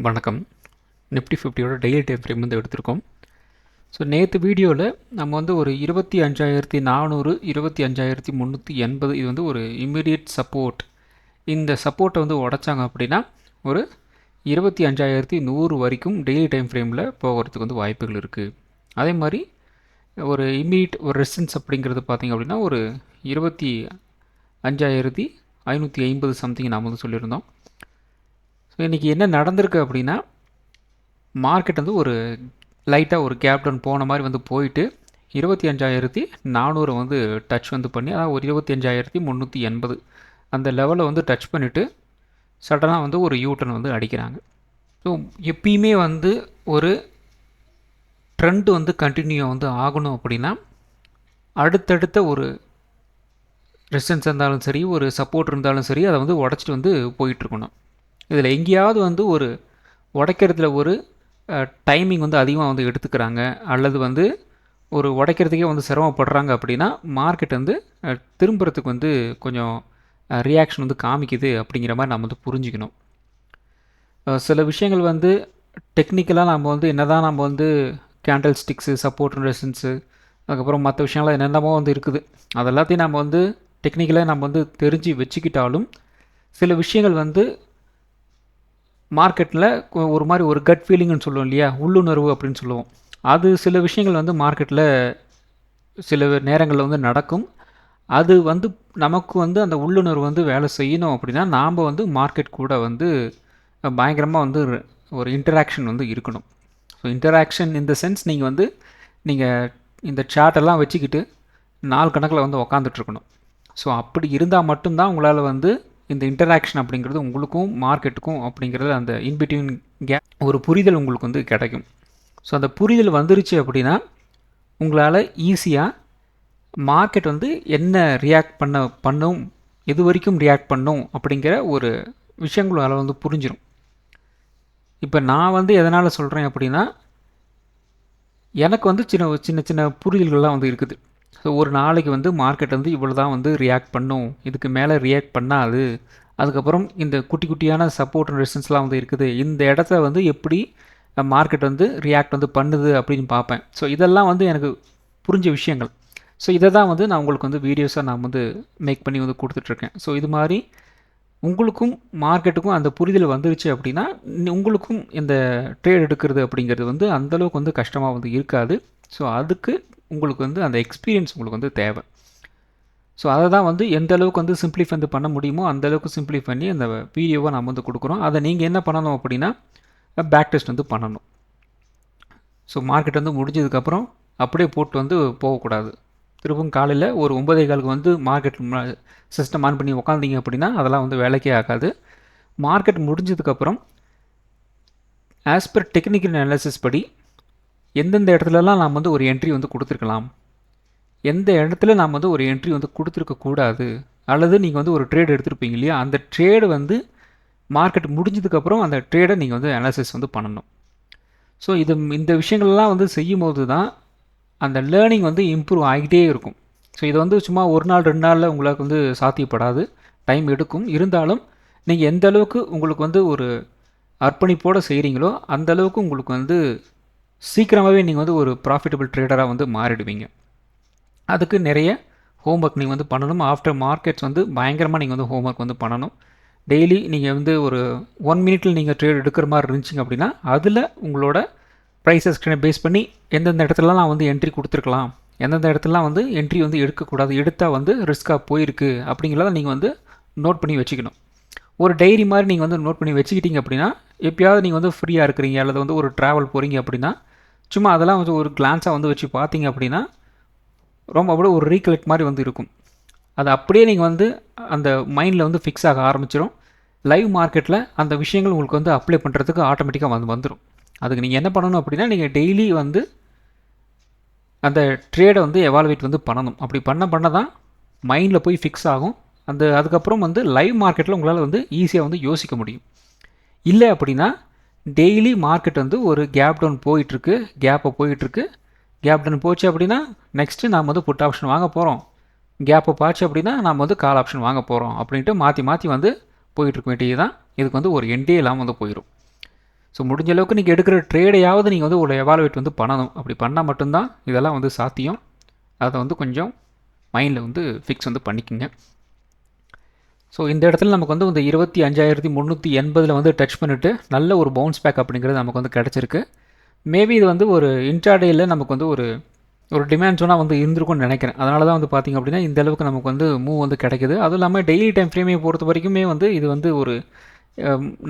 வணக்கம். Nifty 50யோட daily time frame வந்து எடுத்திருக்கோம். ஸோ நேற்று வீடியோவில் நம்ம வந்து ஒரு 25,400 25,380 இது வந்து ஒரு இம்மிடியட் சப்போர்ட். இந்த சப்போர்ட்டை வந்து உடைச்சாங்க அப்படின்னா ஒரு 25,100 வரைக்கும் டெய்லி டைம் ஃப்ரேமில் போகிறதுக்கு வந்து வாய்ப்புகள் இருக்குது. அதே மாதிரி ஒரு இம்மிடியட் ஒரு ரெசிஸ்டன்ஸ் அப்படிங்கிறது பார்த்திங்க அப்படின்னா ஒரு 25,550 சம்திங் நாம் வந்து சொல்லியிருந்தோம். ஸோ இன்றைக்கி என்ன நடந்திருக்கு அப்படின்னா மார்க்கெட் வந்து ஒரு லைட்டாக ஒரு கேப் டவுன் போன மாதிரி வந்து போயிட்டு 25,400 வந்து டச் வந்து பண்ணி அதாவது ஒரு 25,380 அந்த லெவலில் வந்து டச் பண்ணிவிட்டு சடனாக வந்து ஒரு யூட்டன் வந்து அடிக்கிறாங்க. ஸோ எப்பயுமே வந்து ஒரு ட்ரெண்ட் வந்து கண்டினியூ வந்து ஆகணும் அப்படின்னா அடுத்தடுத்த ஒரு ரெசிஸ்டன்ஸ் இருந்தாலும் சரி ஒரு சப்போர்ட் இருந்தாலும் சரி அதை வந்து உடச்சிட்டு வந்து போயிட்டுருக்கணும். இதில் எங்கேயாவது வந்து ஒரு உடைக்கிறதுல ஒரு டைமிங் வந்து அதிகமாக வந்து எடுத்துக்கிறாங்க அல்லது வந்து ஒரு உடைக்கிறதுக்கே வந்து சிரமப்படுறாங்க அப்படின்னா மார்க்கெட் வந்து திரும்புறதுக்கு வந்து கொஞ்சம் ரியாக்ஷன் வந்து காமிக்குது அப்படிங்கிற மாதிரி நம்ம வந்து புரிஞ்சுக்கணும். சில விஷயங்கள் வந்து டெக்னிக்கலாக நம்ம வந்து என்னதான் நம்ம வந்து கேண்டில் ஸ்டிக்ஸு சப்போர்ட் ரெசிஸ்டன்ஸு அதுக்கப்புறம் மற்ற விஷயங்கள்லாம் என்னென்னமோ வந்து இருக்குது அதெல்லாத்தையும் நம்ம வந்து டெக்னிக்கலாக நம்ம வந்து தெரிஞ்சு வச்சுக்கிட்டாலும் சில விஷயங்கள் வந்து மார்க்கெட்டில் ஒரு மாதிரி ஒரு கட் ஃபீலிங்னு சொல்லுவோம் இல்லையா, உள்ளுணர்வு அப்படின்னு சொல்லுவோம். அது சில விஷயங்கள் வந்து மார்க்கெட்டில் சில நேரங்களில் வந்து நடக்கும். அது வந்து நமக்கு வந்து அந்த உள்ளுணர்வு வந்து வேலை செய்யணும் அப்படின்னா நாம் வந்து மார்க்கெட் கூட வந்து பயங்கரமாக வந்து ஒரு இன்டராக்ஷன் வந்து இருக்கணும். So interaction in the sense நீங்கள் இந்த சார்ட்டெல்லாம் வச்சுக்கிட்டு நாள் கணக்கில் வந்து உக்காந்துட்ருக்கணும். ஸோ அப்படி இருந்தால் மட்டும்தான் உங்களால் வந்து இந்த இன்டராக்ஷன் அப்படிங்கிறது உங்களுக்கும் மார்க்கெட்டுக்கும் அப்படிங்கிறது அந்த இன்பிட்வீன் கேப் ஒரு புரிதல் உங்களுக்கு வந்து கிடைக்கும். ஸோ அந்த புரிதல் வந்துருச்சு அப்படின்னா உங்களால் ஈஸியாக மார்க்கெட் வந்து என்ன ரியாக்ட் பண்ணும் எது வரைக்கும் ரியாக்ட் பண்ணும் அப்படிங்கிற ஒரு விஷயங்களால் வந்து புரிஞ்சிடும். இப்போ நான் வந்து எதனால் சொல்கிறேன் அப்படின்னா எனக்கு வந்து சின்ன சின்ன புரிதல்கள்லாம் வந்து இருக்குது. ஸோ ஒரு நாளைக்கு வந்து மார்க்கெட் வந்து இவ்வளோ தான் வந்து ரியாக்ட் பண்ணும், இதுக்கு மேலே ரியாக்ட் பண்ணாது, அதுக்கப்புறம் இந்த குட்டி குட்டியான சப்போர்ட் அண்ட் ரெசிஸ்டன்ஸ்லாம் வந்து இருக்குது, இந்த இடத்த வந்து எப்படி மார்க்கெட் வந்து ரியாக்ட் வந்து பண்ணுது அப்படின்னு பார்ப்பேன். ஸோ இதெல்லாம் வந்து எனக்கு புரிஞ்ச விஷயங்கள். ஸோ இதை தான் வந்து நான் உங்களுக்கு வந்து வீடியோஸாக நான் வந்து மேக் பண்ணி வந்து கொடுத்துட்ருக்கேன். ஸோ இது மாதிரி உங்களுக்கும் மார்க்கெட்டுக்கும் அந்த புரிதல் வந்துருச்சு அப்படின்னா உங்களுக்கும் இந்த ட்ரேட் எடுக்கிறது அப்படிங்கிறது வந்து அந்தளவுக்கு வந்து கஷ்டமாக வந்து இருக்காது. ஸோ அதுக்கு உங்களுக்கு வந்து அந்த எக்ஸ்பீரியன்ஸ் உங்களுக்கு வந்து தேவை. ஸோ அதை தான் வந்து எந்த அளவுக்கு வந்து சிம்பிளிஃபை வந்து பண்ண முடியுமோ அந்தளவுக்கு சிம்பிளி பண்ணி அந்த வீடியோவை நம்ம வந்து கொடுக்குறோம். அதை நீங்கள் என்ன பண்ணணும் அப்படின்னா பேக் டெஸ்ட் வந்து பண்ணணும். ஸோ மார்க்கெட் வந்து முடிஞ்சதுக்கப்புறம் அப்படியே போட்டு வந்து போகக்கூடாது. திரும்பவும் காலையில் ஒரு 9:15 வந்து மார்க்கெட் சிஸ்டம் ஆன் பண்ணி உக்காந்திங்க அப்படின்னா அதெல்லாம் வந்து வேலைக்கே ஆகாது. மார்க்கெட் முடிஞ்சதுக்கப்புறம் ஆஸ் பர் டெக்னிக்கல் அனாலிசிஸ் படி எந்தெந்த இடத்துலலாம் நாம் வந்து ஒரு என்ட்ரி வந்து கொடுத்துருக்கலாம், எந்த இடத்துல நாம் வந்து ஒரு என்ட்ரி வந்து கொடுத்துருக்கக்கூடாது, அல்லது நீங்கள் வந்து ஒரு ட்ரேட் எடுத்துருப்பீங்க இல்லையா, அந்த ட்ரேடு வந்து மார்க்கெட் முடிஞ்சதுக்கப்புறம் அந்த ட்ரேடை நீங்கள் வந்து அனாலிசிஸ் வந்து பண்ணணும். ஸோ இந்த விஷயங்கள்லாம் வந்து செய்யும்போது தான் அந்த லேர்னிங் வந்து இம்ப்ரூவ் ஆகிட்டே இருக்கும். ஸோ இது வந்து சும்மா ஒரு நாள் 2 நாளில் உங்களுக்கு வந்து சாத்தியப்படாது, டைம் எடுக்கும். இருந்தாலும் நீங்கள் எந்த அளவுக்கு உங்களுக்கு வந்து ஒரு அர்ப்பணிப்போடு செய்கிறீங்களோ அந்தளவுக்கு உங்களுக்கு வந்து சீக்கிரமாகவே நீங்கள் வந்து ஒரு ப்ராஃபிட்டபிள் ட்ரேடராக வந்து மாறிடுவீங்க. அதுக்கு நிறைய ஹோம்ஒர்க் நீங்கள் வந்து பண்ணணும். ஆஃப்டர் மார்க்கெட்ஸ் வந்து பயங்கரமாக நீங்கள் வந்து ஹோம்ஒர்க் வந்து பண்ணணும். டெய்லி நீங்கள் வந்து ஒரு 1 மினிட்டில் நீங்கள் ட்ரேட் எடுக்கிற மாதிரி இருந்துச்சிங்க அப்படின்னா அதில் உங்களோட ப்ரைஸஸ் பேஸ் பண்ணி எந்தெந்த இடத்துலலாம் வந்து என்ட்ரி கொடுத்துருக்கலாம், எந்தெந்த இடத்துலலாம் வந்து என்ட்ரி வந்து எடுக்கக்கூடாது, எடுத்தால் வந்து ரிஸ்க்காக போயிருக்கு அப்படிங்கிறத நீங்கள் வந்து நோட் பண்ணி வச்சுக்கணும். ஒரு டைரி மாதிரி நீங்கள் வந்து நோட் பண்ணி வச்சுக்கிட்டீங்க அப்படின்னா எப்போயாவது நீங்கள் வந்து ஃப்ரீயாக இருக்கிறீங்க அல்லது வந்து ஒரு ட்ராவல் போகிறீங்க அப்படின்னா சும்மா அதெல்லாம் வந்து ஒரு கிளான்ஸாக வந்து வச்சு பார்த்தீங்க அப்படின்னா ரொம்ப அப்படியே ஒரு ரீகலெக்ட் மாதிரி வந்து இருக்கும். அது அப்படியே நீங்கள் வந்து அந்த மைண்டில் வந்து ஃபிக்ஸ் ஆக ஆரம்பிச்சிடும். லைவ் மார்க்கெட்டில் அந்த விஷயங்கள் உங்களுக்கு வந்து அப்ளை பண்ணுறதுக்கு ஆட்டோமேட்டிக்காக வந்துடும். அதுக்கு நீங்கள் என்ன பண்ணணும் அப்படின்னா நீங்கள் டெய்லி வந்து அந்த ட்ரேடை வந்து எவாலுவேட் வந்து பண்ணணும். அப்படி பண்ண தான் மைண்டில் போய் ஃபிக்ஸ் ஆகும். அதுக்கப்புறம் வந்து லைவ் மார்க்கெட்டில் உங்களால் வந்து ஈஸியாக வந்து யோசிக்க முடியும். இல்லை அப்படின்னா டெய்லி மார்க்கெட் வந்து ஒரு கேப் டவுன் போயிட்டுருக்கு, கேப் டவுன் போச்சு அப்படின்னா நெக்ஸ்ட்டு நாம் வந்து புட் ஆப்ஷன் வாங்க போகிறோம், கேப்பை பார்த்து அப்படின்னா நாம் வந்து கால் ஆப்ஷன் வாங்க போகிறோம் அப்படின்ட்டு மாற்றி வந்து போயிட்டுருக்க வேண்டியது தான். இதுக்கு வந்து ஒரு எண்டே இல்லாமல் வந்து போயிடும். ஸோ முடிஞ்ச அளவுக்கு நீங்கள் எடுக்கிற ட்ரேடையாவது நீங்கள் வந்து ஒரு எவாலுவேட் வந்து பண்ணணும். அப்படி பண்ணால் மட்டும்தான் இதெல்லாம் வந்து சாத்தியம். அதை வந்து கொஞ்சம் மைண்டில் வந்து ஃபிக்ஸ் வந்து பண்ணிக்கோங்க. ஸோ இந்த இடத்துல நமக்கு வந்து இந்த 25,380 வந்து டச் பண்ணிவிட்டு நல்ல ஒரு பவுன்ஸ் பேக் அப்படிங்கிறது நமக்கு வந்து கிடச்சிருக்கு. மேபி இது வந்து ஒரு இன்ட்ராடேயில் நமக்கு வந்து ஒரு டிமாண்ட் ஜோனாக வந்து இருந்திருக்கும்னு நினைக்கிறேன். அதனால தான் வந்து பார்த்திங்க அப்படின்னா இந்த அளவுக்கு நமக்கு வந்து மூவ் வந்து கிடைக்குது. அதுவும் இல்லாமல் டெய்லி டைம் ஃப்ரேமை பொறுத்த வரைக்குமே வந்து இது வந்து ஒரு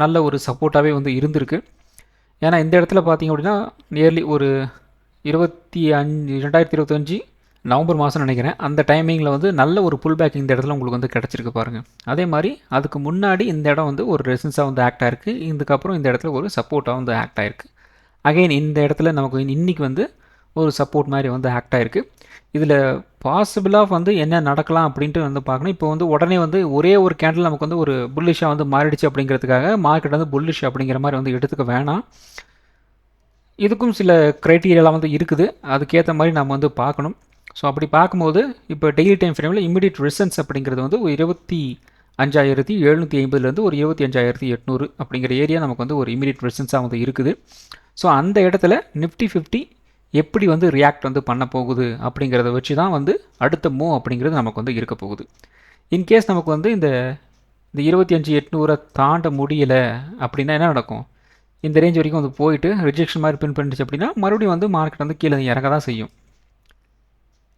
நல்ல ஒரு சப்போர்ட்டாகவே வந்து இருந்திருக்கு. ஏன்னா இந்த இடத்துல பார்த்திங்க அப்படின்னா நியர்லி ஒரு 2025 நவம்பர் மாதம் நினைக்கிறேன், அந்த டைமிங்கில் வந்து நல்ல ஒரு புல் பேக் இந்த இடத்துல உங்களுக்கு வந்து கிடச்சிருக்கு பாருங்கள். அதே மாதிரி அதுக்கு முன்னாடி இந்த இடம் வந்து ஒரு ரெசன்ஸாக வந்து ஆக்ட் ஆகிருக்கு. இதுக்கப்புறம் இந்த இடத்துல ஒரு சப்போர்ட்டாக வந்து ஆக்ட் ஆகிருக்கு. அகைன் இந்த இடத்துல நமக்கு இன்றைக்கி வந்து ஒரு சப்போர்ட் மாதிரி வந்து ஆக்ட் ஆகிருக்கு. இதில் பாசிபிளாக வந்து என்ன நடக்கலாம் அப்படின்ட்டு வந்து பார்க்கணும். இப்போ வந்து உடனே வந்து ஒரே ஒரு கேண்டில் நமக்கு வந்து ஒரு புல்லிஷாக வந்து மாறிடுச்சு அப்படிங்கிறதுக்காக மார்க்கெட் வந்து புல்லிஷ் அப்படிங்கிற மாதிரி வந்து எடுத்துக்க வேணாம். இதுக்கும் சில க்ரைட்டீரியாலாம் வந்து இருக்குது, அதுக்கேற்ற மாதிரி நம்ம வந்து பார்க்கணும். ஸோ அப்படி பார்க்கும்போது இப்போ டெய்லி டைம் ஃப்ரேமில் இமிடியட் ரெசன்ஸ் அப்படிங்கிறது வந்து ஒரு 25,750 ஒரு 25,800 அப்படிங்கிற ஏரியா நமக்கு வந்து ஒரு இமிடியட் ரெசன்ஸாக வந்து இருக்குது. ஸோ அந்த இடத்துல நிஃப்டி 50 எப்படி வந்து ரியாக்ட் வந்து பண்ண போகுது அப்படிங்கிறத வச்சு தான் வந்து அடுத்த மூவ் அப்படிங்கிறது நமக்கு வந்து இருக்க போகுது. இன்கேஸ் நமக்கு வந்து இந்த 25,800 தாண்ட முடியலை அப்படின்னா என்ன நடக்கும்? இந்த ரேஞ்ச் வரைக்கும் வந்து போயிட்டு ரிஜெக்ஷன் மாதிரி பின் பண்ணிடுச்சு அப்படின்னா மறுபடியும் வந்து மார்க்கெட் வந்து கீழே இறங்க தான் செய்யும்.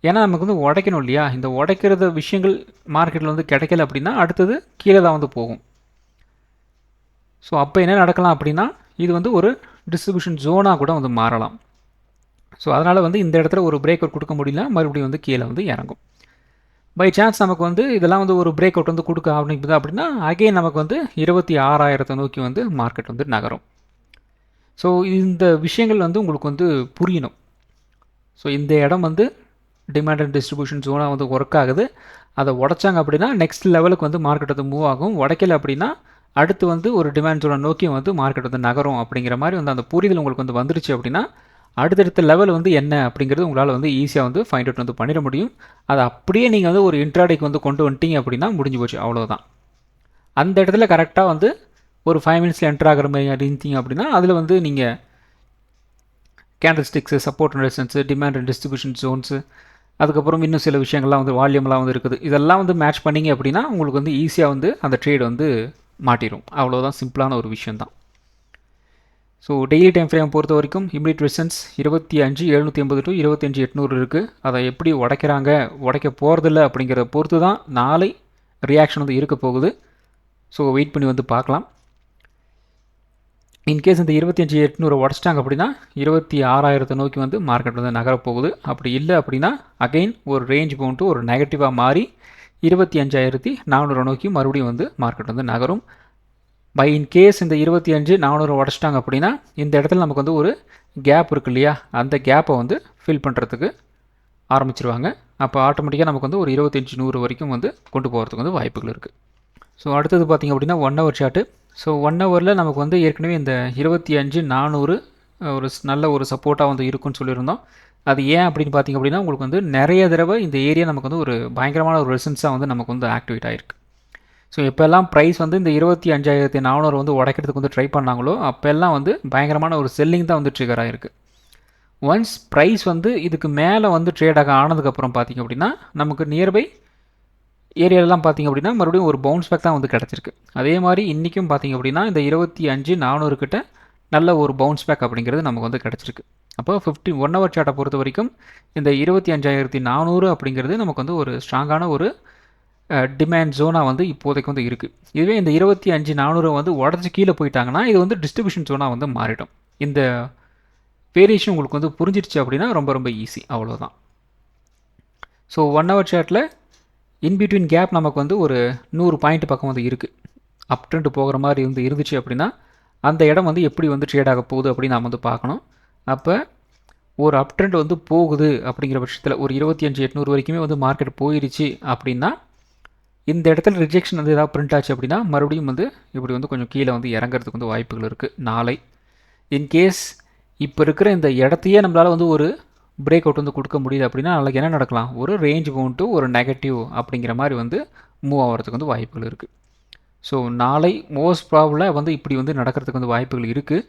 ஏன்னா நமக்கு வந்து உடைக்கணும் இல்லையா? இந்த உடைக்கிறத விஷயங்கள் மார்க்கெட்டில் வந்து கிடைக்கல அப்படின்னா அடுத்தது கீழே தான் வந்து போகும். ஸோ அப்போ என்ன நடக்கலாம் அப்படின்னா இது வந்து ஒரு டிஸ்ட்ரிபியூஷன் ஜோனாக கூட வந்து மாறலாம். ஸோ அதனால் வந்து இந்த இடத்துல ஒரு பிரேக் அவுட் கொடுக்க முடியல, மறுபடியும் வந்து கீழே வந்து இறங்கும். பை சான்ஸ் நமக்கு வந்து இதெல்லாம் வந்து ஒரு பிரேக் அவுட் வந்து கொடுக்க ஆரம்பிக்குது அப்படின்னா அகைன் நமக்கு வந்து 26,000 நோக்கி வந்து மார்க்கெட் வந்து நகரும். ஸோ இந்த விஷயங்கள் வந்து உங்களுக்கு வந்து புரியணும். ஸோ இந்த இடம் வந்து டிமாண்ட் அண்ட் டிஸ்ட்ரிபியூஷன் ஜோனாக வந்து ஒர்க் ஆகுது. அதை உடைச்சாங்க அப்படின்னா நெக்ஸ்ட் லெவலுக்கு வந்து மார்க்கெட் வந்து மூவ் ஆகும். உடைக்கல அப்படின்னா அடுத்து வந்து ஒரு டிமாண்ட் ஜோனை நோக்கி வந்து மார்க்கெட் வந்து நகரும் அப்படிங்கிற மாதிரி வந்து அந்த புரிதல் உங்களுக்கு வந்து வந்துருச்சு அப்படின்னா அடுத்தடுத்த லெவல் வந்து என்ன அப்படிங்கிறது உங்களால் வந்து ஈஸியாக வந்து ஃபைண்ட் அவுட் வந்து பண்ணிட முடியும். அதை அப்படியே நீங்கள் வந்து ஒரு இன்ட்ராடேக்கு வந்து கொண்டு வந்துட்டீங்க அப்படின்னா முடிஞ்சு போச்சு, அவ்வளோதான். அந்த இடத்துல கரெக்டாக வந்து ஒரு 5 மினிட்ஸில் என்ட்ரு ஆகிற மாதிரி இருந்தீங்க அப்படின்னா அதில் வந்து நீங்கள் candle sticks, support and resistance, demand and distribution Jones, அதுக்கப்புறம் இன்னும் சில விஷயங்கள்லாம் வந்து வால்யூம்லாம் வந்து இருக்குது. இதெல்லாம் வந்து மேட்ச் பண்ணிங்க அப்படின்னா உங்களுக்கு வந்து ஈஸியாக வந்து அந்த ட்ரேட் வந்து மாட்டிடும். அவ்வளோதான், சிம்பிளான ஒரு விஷயந்தான். ஸோ டெய்லி டைம் ஃப்ரேம் பொறுத்த வரைக்கும் இமிடியட் ரெசிஸ்டன்ஸ் 25,780 டு 25,800 இருக்குது. அதை எப்படி உடைக்கிறாங்க, உடைக்க போகிறதில்ல அப்படிங்கிறத பொறுத்து தான் நாளை ரியாக்ஷன் வந்து இருக்க போகுது. ஸோ வெயிட் பண்ணி வந்து பார்க்கலாம். இன்கேஸ் இந்த 25,800 உடச்சிட்டாங்க அப்படின்னா 26,000 நோக்கி வந்து மார்க்கெட் வந்து நகரப்போகுது. அப்படி இல்லை அப்படின்னா அகெயின் ஒரு ரேஞ்ச் போன்ட்டு ஒரு நெகட்டிவாக மாறி 25,400 நோக்கி மறுபடியும் வந்து மார்க்கெட் வந்து நகரும். பை இன்கேஸ் இந்த 25,400 உடச்சிட்டாங்க அப்படின்னா இந்த இடத்துல நமக்கு வந்து ஒரு கேப் இருக்குது இல்லையா, அந்த கேப்பை வந்து ஃபில் பண்ணுறதுக்கு ஆரம்பிச்சிருவாங்க. அப்போ ஆட்டோமேட்டிக்காக நமக்கு வந்து ஒரு 25,100 வரைக்கும் வந்து கொண்டு போகிறதுக்கு வந்து வாய்ப்புகள் இருக்குது. ஸோ அடுத்தது பார்த்திங்க அப்படின்னா 1 ஹவர் சார்ட்டு. ஸோ 1 ஹவரில் நமக்கு வந்து ஏற்கனவே இந்த 25,400 ஒரு நல்ல ஒரு சப்போர்ட்டாக வந்து இருக்குன்னு சொல்லியிருந்தோம். அது ஏன் அப்படின்னு பார்த்திங்க அப்படின்னா உங்களுக்கு வந்து நிறைய தடவை இந்த ஏரியா நமக்கு வந்து ஒரு பயங்கரமான ஒரு ரெசன்ஸாக வந்து நமக்கு வந்து ஆக்டிவேட் ஆகிருக்கு. ஸோ எப்போல்லாம் ப்ரைஸ் வந்து இந்த 25,400 வந்து உடைக்கிறதுக்கு வந்து ட்ரை பண்ணாங்களோ அப்போல்லாம் வந்து பயங்கரமான ஒரு செல்லிங் தான் வந்து ட்ரிகர் ஆகிருக்கு. ஒன்ஸ் ப்ரைஸ் வந்து இதுக்கு மேலே வந்து ட்ரேடாக ஆனதுக்கப்புறம் பார்த்திங்க அப்படின்னா நமக்கு நியர்பை ஏரியாலெலாம் பார்த்திங்க அப்படின்னா மறுபடியும் ஒரு பவுன்ஸ் பேக் தான் வந்து கிடச்சிருக்கு. அதே மாதிரி இன்றைக்கும் பார்த்திங்க அப்படின்னா இந்த 25,400 கிட்ட நல்ல ஒரு பவுன்ஸ் பேக் அப்படிங்கிறது நமக்கு வந்து கிடச்சிருக்கு. அப்போ 1 ஹவர் சார்ட்டை பொறுத்த வரைக்கும் இந்த 25,400 அப்படிங்கிறது நமக்கு வந்து ஒரு ஸ்ட்ராங்கான ஒரு டிமாண்ட் ஜோனாக வந்து இப்போதைக்கு வந்து இருக்குது. இதுவே இந்த 25,400 வந்து உடச்சி கீழே போயிட்டாங்கன்னா இது வந்து டிஸ்ட்ரிபியூஷன் ஜோனாக வந்து மாறிடும். இந்த வேரியேஷன் உங்களுக்கு வந்து புரிஞ்சிருச்சு அப்படின்னா ரொம்ப ரொம்ப ஈஸி, அவ்வளோதான். ஸோ 1 ஹவர் சார்ட்டில் இன்பிட்வீன் கேப் நமக்கு வந்து ஒரு 100 பாயிண்ட் பக்கம் வந்து இருக்குது. அப் ட்ரெண்ட் போகிற மாதிரி வந்து இருந்துச்சு அப்படின்னா அந்த இடம் வந்து எப்படி வந்து ட்ரேட் ஆக போகுது அப்படின்னு நாம் வந்து பார்க்கணும். அப்போ ஒரு அப் ட்ரெண்ட் வந்து போகுது அப்படிங்கிற பட்சத்தில் ஒரு 25,800 வரைக்குமே வந்து மார்க்கெட் போயிடுச்சு அப்படின்னா இந்த இடத்துல ரிஜெக்ஷன் வந்து ஏதாவது பிரிண்ட் ஆச்சு அப்படின்னா மறுபடியும் வந்து இப்படி வந்து கொஞ்சம் கீழே வந்து இறங்கிறதுக்கு வந்து வாய்ப்புகள் இருக்குது நாளை. இன்கேஸ் இப்போ இருக்கிற இந்த இடத்தையே நம்மளால் வந்து ஒரு பிரேக் அவுட் வந்து கொடுக்க முடியுது அப்படின்னா நாளைக்கு என்ன நடக்கலாம், ஒரு ரேஞ்ச் போன்ட்டு ஒரு நெகட்டிவ் அப்படிங்கிற மாதிரி வந்து மூவ் ஆகிறதுக்கு வந்து வாய்ப்புகள் இருக்குது. ஸோ நாளை மோஸ்ட் ப்ராபபிளாக வந்து இப்படி வந்து நடக்கிறதுக்கு வந்து வாய்ப்புகள் இருக்குது.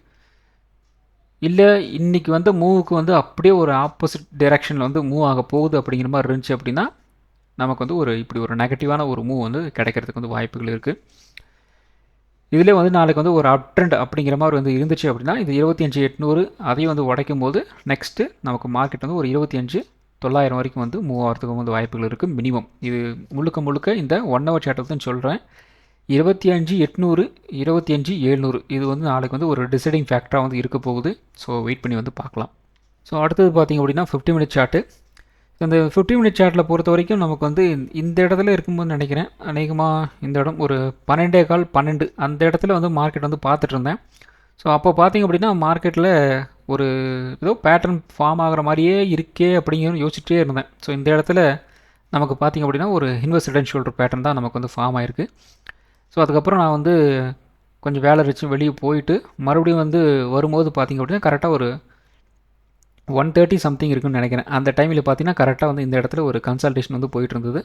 இல்லை இன்றைக்கி வந்து மூவுக்கு வந்து அப்படியே ஒரு ஆப்போசிட் டைரெக்ஷனில் வந்து மூவ் ஆக போகுது அப்படிங்கிற மாதிரி இருந்துச்சு அப்படின்னா நமக்கு வந்து இப்படி ஒரு நெகட்டிவான ஒரு மூவ் வந்து கிடைக்கிறதுக்கு வந்து வாய்ப்புகள் இருக்குது. இதிலே வந்து நாளைக்கு வந்து ஒரு அப் ட்ரெண்ட் அப்படிங்கிற மாதிரி வந்து இருந்துச்சு அப்படின்னா இது 25,800 அதையும் வந்து உடைக்கும் போது நெக்ஸ்ட்டு நமக்கு மார்க்கெட் வந்து ஒரு 25,900 வரைக்கும் வந்து மூவ் ஆகிறதுக்கு வந்து வாய்ப்புகள் இருக்குது மினிமம். இது முழுக்க முழுக்க இந்த 1 ஹவர் சார்ட்டை தான் சொல்கிறேன். 25,800 25,700 இது வந்து நாளைக்கு வந்து ஒரு டிசைடிங் ஃபேக்டராக வந்து இருக்க போகுது. ஸோ வெயிட் பண்ணி வந்து பார்க்கலாம். ஸோ அடுத்தது பார்த்திங்க அப்படின்னா 50 மினிட் சார்ட்டு. இந்த 50 மினிட் சார்ட்டில் பொறுத்த வரைக்கும் நமக்கு வந்து இந்த இடத்துல இருக்கும்போது நினைக்கிறேன் அநேகமாக இந்த இடம் ஒரு 12 அந்த இடத்துல வந்து மார்க்கெட் வந்து பார்த்துட்டு இருந்தேன். ஸோ அப்போ பார்த்திங்க அப்படின்னா மார்க்கெட்டில் ஒரு ஏதோ பேட்டர்ன் ஃபார்ம் ஆகிற மாதிரியே இருக்கே அப்படிங்கிற யோசிச்சுட்டே இருந்தேன். ஸோ இந்த இடத்துல நமக்கு பார்த்திங்க அப்படின்னா ஒரு inverse head and shoulder pattern தான் நமக்கு வந்து ஃபார்ம் ஆகிருக்கு. ஸோ அதுக்கப்புறம் நான் வந்து கொஞ்சம் வேலை இருந்துச்சு வெளியே போயிட்டு மறுபடியும் வந்து வரும்போது பார்த்திங்க அப்படின்னா கரெக்டாக ஒரு 130 சம்திங் இருக்குன்னு நினைக்கிறேன். அந்த டைமில் பார்த்தீங்கன்னா கரெக்டாக வந்து இந்த இடத்துல ஒரு கன்சல்டேஷன் வந்து போயிட்டு இருந்தது.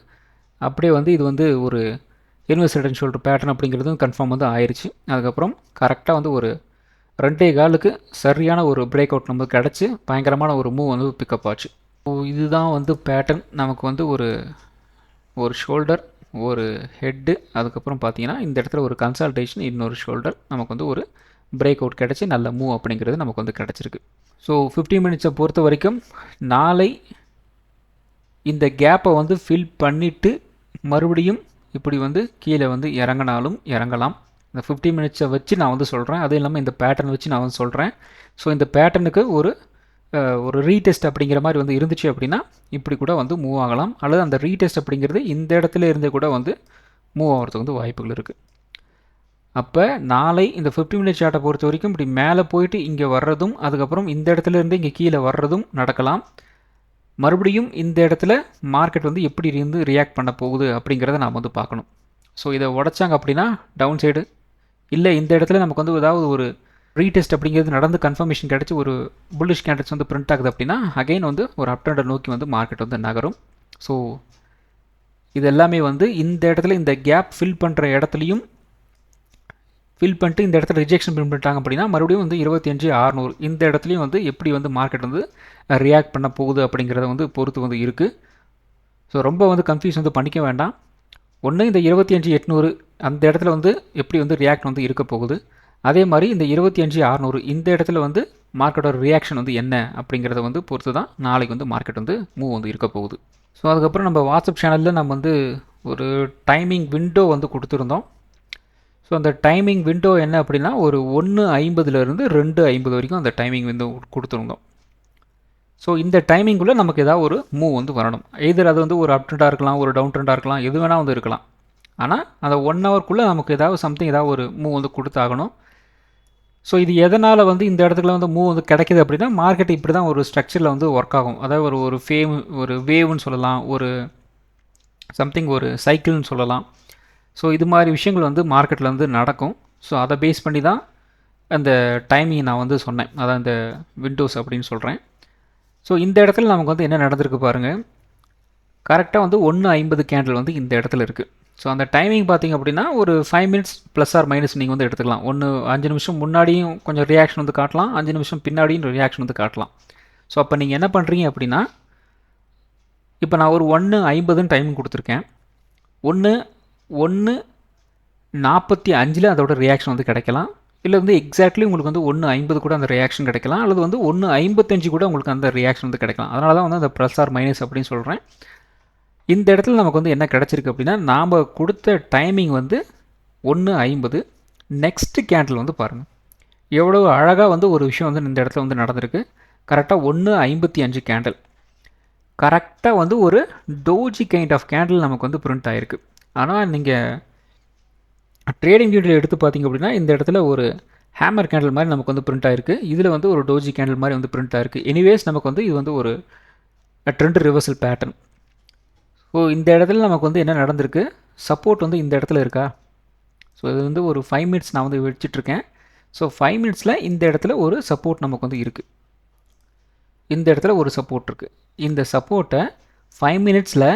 அப்படியே வந்து இது வந்து ஒரு inverse head and shoulder pattern அப்படிங்கிறதும் கன்ஃபார்ம் வந்து ஆயிடுச்சு. அதுக்கப்புறம் கரெக்டாக வந்து ஒரு 2.25 சரியான ஒரு பிரேக் அவுட் நமக்கு கிடச்சி பயங்கரமான ஒரு மூவ் வந்து பிக்கப் ஆச்சு. ஸோ இதுதான் வந்து பேட்டர்ன். நமக்கு வந்து ஒரு ஷோல்டர், ஒரு ஹெட்டு, அதுக்கப்புறம் பார்த்தீங்கன்னா இந்த இடத்துல ஒரு கன்சல்டேஷன், இன்னொரு ஷோல்டர், நமக்கு வந்து ஒரு பிரேக் அவுட் கிடச்சி நல்ல மூவ் அப்படிங்கிறது நமக்கு வந்து கிடச்சிருக்கு. ஸோ 50 மினிட்ஸை பொறுத்த வரைக்கும் நாளை இந்த கேப்பை வந்து ஃபில் பண்ணிவிட்டு மறுபடியும் இப்படி வந்து கீழே வந்து இறங்கினாலும் இறங்கலாம். இந்த 50 மினிட்ஸை வச்சு நான் வந்து சொல்கிறேன். அதுவும் இல்லாமல் இந்த பேட்டர்ன் வச்சு நான் வந்து சொல்கிறேன். ஸோ இந்த பேட்டர்னுக்கு ஒரு ரீடெஸ்ட் அப்படிங்கிற மாதிரி வந்து இருந்துச்சு அப்படின்னா இப்படி கூட வந்து மூவ் ஆகலாம். அல்லது அந்த ரீடெஸ்ட் அப்படிங்கிறது இந்த இடத்துல இருந்தே கூட வந்து மூவ் ஆகிறதுக்கு வந்து வாய்ப்புகள் இருக்குது. அப்போ நாளை இந்த 50 மினிட் சார்ட்டை பொறுத்த வரைக்கும் இப்படி மேலே போயிட்டு இங்கே வர்றதும் அதுக்கப்புறம் இந்த இடத்துல இருந்து இங்கே கீழே வர்றதும் நடக்கலாம். மறுபடியும் இந்த இடத்துல மார்க்கெட் வந்து எப்படி இருந்து ரியாக்ட் பண்ண போகுது அப்படிங்கிறத நாம் வந்து பார்க்கணும். ஸோ இதை உடைச்சாங்க அப்படின்னா டவுன் சைடு, இல்லை இந்த இடத்துல நமக்கு வந்து ஏதாவது ஒரு ரீடெஸ்ட் அப்படிங்கிறது நடந்து கன்ஃபர்மேஷன் கிடச்சி ஒரு புல்லிஷ் கேண்டல்ஸ் வந்து பிரிண்ட் ஆகுது அப்படின்னா அகைன் வந்து ஒரு அப் ட்ரெண்டை நோக்கி வந்து மார்க்கெட் வந்து நகரும். ஸோ இது எல்லாமே வந்து இந்த இடத்துல இந்த கேப் ஃபில் பண்ணுற இடத்துலையும் ஃபில் பண்ணிட்டு இந்த இடத்துல ரிஜெக்ஷன் பண்ணிட்டாங்க அப்படின்னா மறுபடியும் வந்து 25,600 இந்த இடத்துலையும் வந்து எப்படி வந்து மார்க்கெட் வந்து ரியாக்ட் பண்ண போகுது அப்படிங்கிறத வந்து பொறுத்து வந்து இருக்குது. ஸோ ரொம்ப வந்து கன்ஃபியூஸ் வந்து பண்ணிக்க வேண்டாம். ஒன்று இந்த 25,800 அந்த இடத்துல வந்து எப்படி வந்து ரியாக்ட் வந்து இருக்க போகுது, அதே மாதிரி இந்த 25,600 இந்த இடத்துல வந்து மார்க்கெட்டோட ரியாக்ஷன் வந்து என்ன அப்படிங்கிறத வந்து பொறுத்து தான் நாளைக்கு வந்து மார்க்கெட் வந்து மூவ் வந்து இருக்க போகுது. ஸோ அதுக்கப்புறம் நம்ம வாட்ஸ்அப் சேனலில் நம்ம வந்து ஒரு டைமிங் விண்டோ வந்து கொடுத்துருந்தோம். ஸோ அந்த டைமிங் விண்டோ என்ன அப்படின்னா ஒரு 1:50லேருந்து 2:50 வரைக்கும் அந்த டைமிங் விண்டோ கொடுத்துருந்தோம். ஸோ இந்த டைமிங்குள்ளே நமக்கு ஏதாவது ஒரு மூவ் வந்து வரணும். எதர் அது வந்து ஒரு அப் ட்ரெண்டாக இருக்கலாம், ஒரு டவுன் ட்ரெண்டாக இருக்கலாம், எது வேணால் வந்து இருக்கலாம். ஆனால் அந்த 1 ஹவருக்குள்ளே நமக்கு ஏதாவது சம்திங் ஏதாவது ஒரு மூவ் வந்து கொடுத்தாகணும். ஸோ இது எதனால் வந்து இந்த இடத்துல வந்து மூவ் வந்து கிடைக்கிது அப்படின்னா மார்க்கெட் இப்படி தான் ஒரு ஸ்ட்ரக்சரில் வந்து ஒர்க் ஆகும். அதாவது ஒரு வேவ்னு சொல்லலாம், ஒரு சம்திங் ஒரு சைக்கிள்னு சொல்லலாம். ஸோ இது மாதிரி விஷயங்கள் வந்து மார்க்கெட்டில் வந்து நடக்கும். ஸோ அதை பேஸ் பண்ணி தான் அந்த டைமிங் நான் வந்து சொன்னேன், அதான் இந்த விண்டோஸ் அப்படின்னு சொல்கிறேன். ஸோ இந்த இடத்துல நமக்கு வந்து என்ன நடந்திருக்கு பாருங்கள். கரெக்டாக வந்து 1:50 கேண்டில் வந்து இந்த இடத்துல இருக்குது. ஸோ அந்த டைமிங் பார்த்திங்க அப்படின்னா ஒரு 5 மினிட்ஸ் ப்ளஸ் ஆர் மைனஸ் நீங்கள் வந்து எடுத்துக்கலாம். 5 நிமிஷம் முன்னாடியும் கொஞ்சம் ரியாக்ஷன் வந்து காட்டலாம், 5 நிமிஷம் பின்னாடியும் ரியாக்ஷன் வந்து காட்டலாம். ஸோ அப்போ நீங்கள் என்ன பண்ணுறீங்க அப்படின்னா, இப்போ நான் ஒரு 1:50 டைமிங் கொடுத்துருக்கேன். 1:45 அதோட ரியாக்ஷன் வந்து கிடைக்கலாம். இல்லை வந்து எக்ஸாக்ட்லி உங்களுக்கு வந்து 1:50 கூட அந்த ரியாக்ஷன் கிடைக்கலாம், அல்லது வந்து 1:55 கூட உங்களுக்கு அந்த ரியாக்ஷன் வந்து கிடைக்கலாம். அதனால தான் வந்து அந்த ப்ளஸ் ஆர் மைனஸ் அப்படின்னு சொல்கிறேன். இந்த இடத்துல நமக்கு வந்து என்ன கிடச்சிருக்கு அப்படின்னா, நாம் கொடுத்த டைமிங் வந்து 1:50. நெக்ஸ்ட்டு கேண்டில் வந்து பாருங்கள் எவ்வளோ அழகாக வந்து ஒரு விஷயம் வந்து இந்த இடத்துல வந்து நடந்திருக்கு. கரெக்டாக 1:55 கேண்டில் கரெக்டாக வந்து ஒரு டோஜி கைண்ட் ஆஃப் கேண்டில் நமக்கு வந்து பிரிண்ட் ஆகிருக்கு. ஆனால் நீங்கள் ட்ரேடிங் வியூவில் எடுத்து பார்த்திங்க அப்படின்னா இந்த இடத்துல ஒரு ஹேமர் கேண்டில் மாதிரி நமக்கு வந்து பிரிண்ட் ஆகிருக்கு. இதில் வந்து ஒரு டோஜி கேண்டில் மாதிரி வந்து பிரிண்ட் ஆகிருக்கு. எனிவேஸ் நமக்கு வந்து இது வந்து ஒரு ட்ரெண்ட் ரிவர்சல் பேட்டர்ன். ஸோ இந்த இடத்துல நமக்கு வந்து என்ன நடந்திருக்கு, சப்போர்ட் வந்து இந்த இடத்துல இருக்கா. ஸோ இது வந்து ஒரு 5 மினிட்ஸ் நான் வந்து வச்சிட்ருக்கேன். ஸோ 5 மினிட்ஸில் இந்த இடத்துல ஒரு சப்போர்ட் நமக்கு வந்து இருக்குது. இந்த இடத்துல ஒரு சப்போர்ட் இருக்குது. இந்த சப்போர்ட்டை 5 மினிட்ஸில்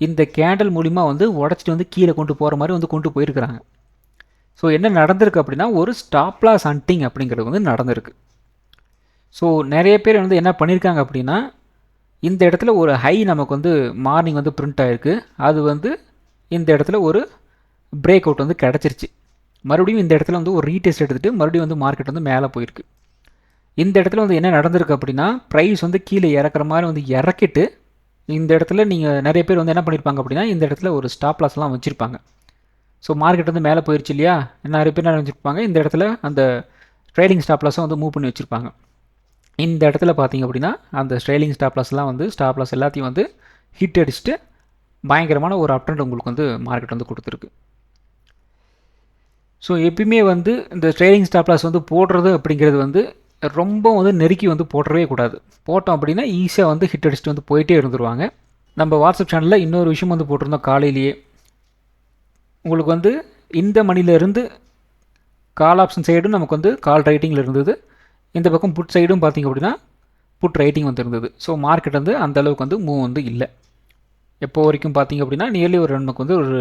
இந்த கேண்டில் மூலிமா வந்து உடச்சிட்டு வந்து கீழே கொண்டு போகிற மாதிரி வந்து கொண்டு போயிருக்கிறாங்க. ஸோ என்ன நடந்திருக்கு அப்படின்னா ஒரு ஸ்டாப் லாஸ் ஹண்டிங் அப்படிங்கிறது வந்து நடந்திருக்கு. ஸோ நிறைய பேர் வந்து என்ன பண்ணியிருக்காங்க அப்படின்னா, இந்த இடத்துல ஒரு ஹை நமக்கு வந்து மார்னிங் வந்து பிரிண்ட் ஆகிருக்கு. அது வந்து இந்த இடத்துல ஒரு பிரேக் அவுட் வந்து கிடச்சிருச்சு. மறுபடியும் இந்த இடத்துல வந்து ஒரு ரீடெஸ்ட் எடுத்துகிட்டு மறுபடியும் வந்து மார்க்கெட் வந்து மேலே போயிருக்கு. இந்த இடத்துல வந்து என்ன நடந்திருக்கு அப்படின்னா, ப்ரைஸ் வந்து கீழே இறக்குற மாதிரி வந்து இறக்கிட்டு, இந்த இடத்துல நீங்கள் நிறைய பேர் வந்து என்ன பண்ணியிருப்பாங்க அப்படின்னா, இந்த இடத்துல ஒரு ஸ்டாப் லாஸ்லாம் வச்சுருப்பாங்க. ஸோ மார்க்கெட் வந்து மேலே போயிடுச்சு இல்லையா, நிறைய பேர் என்ன வச்சுருப்பாங்க, இந்த இடத்துல அந்த ட்ரேடிங் ஸ்டாப் லாஸை வந்து மூவ் பண்ணி வச்சுருப்பாங்க. இந்த இடத்துல பார்த்தீங்க அப்படின்னா, அந்த ட்ரெயிலிங் ஸ்டாப் லாஸ்லாம் வந்து ஸ்டாப் லாஸ் எல்லாத்தையும் வந்து ஹிட் அடிச்சுட்டு பயங்கரமான ஒரு அப் ட்ரெண்ட் உங்களுக்கு வந்து மார்க்கெட் வந்து கொடுத்துருக்கு. ஸோ எப்பயுமே வந்து இந்த ட்ரேடிங் ஸ்டாப் லாஸ் வந்து போடுறது அப்படிங்கிறது வந்து ரொம்ப வந்து நெருக்கி வந்து போடவே கூடாது. போட்டோம் அப்படின்னா ஈஸியாக வந்து ஹிட் அடிச்சுட்டு வந்து போயிட்டே இருந்துருவாங்க. நம்ம வாட்ஸ்அப் சேனலில் இன்னொரு விஷயம் வந்து போட்டிருந்தோம் காலையிலேயே. உங்களுக்கு வந்து இந்த மணிலேருந்து கால் ஆப்ஷன் சைடும் நமக்கு வந்து கால் ரைட்டிங்கில் இருந்தது. இந்த பக்கம் புட் சைடும் பார்த்திங்க அப்படின்னா புட் ரைட்டிங் வந்து இருந்தது. ஸோ மார்க்கெட் வந்து அந்தளவுக்கு வந்து மூவ் வந்து இல்லை. எப்போ வரைக்கும் பார்த்திங்க அப்படின்னா நியர்லி ஒரு நமக்கு வந்து ஒரு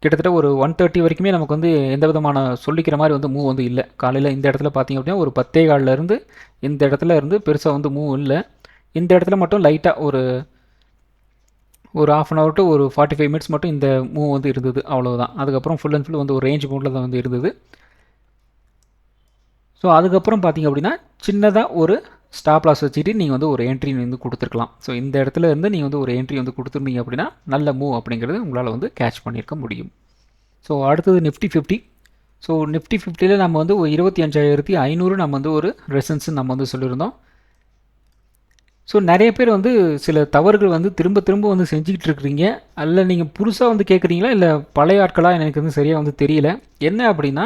கிட்டத்தட்ட ஒரு 130 வரைக்குமே நமக்கு வந்து எந்த விதமான சொல்லிக்கிற மாதிரி வந்து மூவ் வந்து இல்லை. காலையில் இந்த இடத்துல பார்த்திங்க அப்படின்னா ஒரு 10:15 இந்த இடத்துல இருந்து பெருசாக வந்து மூவ் இல்லை. இந்த இடத்துல மட்டும் லைட்டாக ஒரு ½ hour to ஒரு 45 minutes மட்டும் இந்த மூவ் வந்து இருந்தது, அவ்வளோதான். அதுக்கப்புறம் ஃபுல் அண்ட் ஃபுல் வந்து ஒரு ரேஞ்ச் மோடில் தான் வந்து இருந்தது. ஸோ அதுக்கப்புறம் பார்த்திங்க அப்படின்னா சின்னதாக ஒரு ஸ்டாப் லாஸ் வச்சுட்டு நீங்கள் வந்து ஒரு என்ட்ரி வந்து கொடுத்துருக்கலாம். ஸோ இந்த இடத்துல இருந்து நீங்கள் வந்து ஒரு என்ட்ரி வந்து கொடுத்துருந்தீங்க அப்படின்னா நல்ல மூவ் அப்படிங்கிறது உங்களால் வந்து கேட்ச் பண்ணியிருக்க முடியும். ஸோ அடுத்தது நிஃப்டி 50. ஸோ நிஃப்டி 50ல் நம்ம வந்து ஒரு 25,500 நம்ம வந்து ஒரு ரெசன்ஸ் நம்ம வந்து சொல்லியிருந்தோம். ஸோ நிறைய பேர் வந்து சில தவறுகள் வந்து திரும்ப திரும்ப வந்து செஞ்சுக்கிட்டு இருக்கிறீங்க. அதில் நீங்கள் புதுசாக வந்து கேட்குறீங்களா இல்லை பழைய ஆட்களாக எனக்கு வந்து சரியாக வந்து தெரியல. என்ன அப்படின்னா,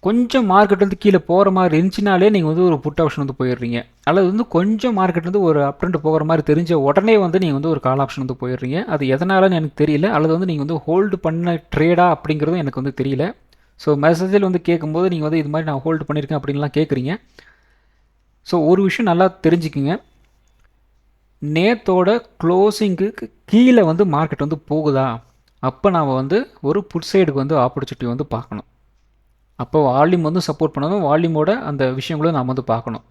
கொஞ்சம் மார்க்கெட் வந்து கீழே போகிற மாதிரி இருந்துச்சுனாலே நீங்கள் வந்து ஒரு புட் ஆப்ஷன் வந்து போயிடுறீங்க. அல்லது வந்து கொஞ்சம் மார்க்கெட் வந்து ஒரு அப் ட்ரெண்ட் போகிற மாதிரி தெரிஞ்ச உடனே வந்து நீங்கள் வந்து ஒரு கால் ஆப்ஷன் வந்து போயிடுறீங்க. அது எதனாலன்னு எனக்கு தெரியல. அல்லது வந்து நீங்கள் வந்து ஹோல்டு பண்ண ட்ரேடா அப்படிங்கிறதும் எனக்கு வந்து தெரியல. ஸோ மெசேஜில் வந்து கேட்கும்போது நீங்கள் வந்து இது மாதிரி நான் ஹோல்டு பண்ணியிருக்கேன் அப்படின்லாம் கேட்குறீங்க. ஸோ ஒரு விஷயம் நல்லா தெரிஞ்சுக்குங்க. நேத்தோட க்ளோசிங்குக்கு கீழே வந்து மார்க்கெட் வந்து போகுதா, அப்போ நாம் வந்து ஒரு புட் சைடுக்கு வந்து ஆப்பர்ச்சுனிட்டி வந்து பார்க்கணும். அப்போ வால்யூம் வந்து சப்போர்ட் பண்ணணும், வால்யூமோட அந்த விஷயங்களும் நாம் வந்து பார்க்கணும்.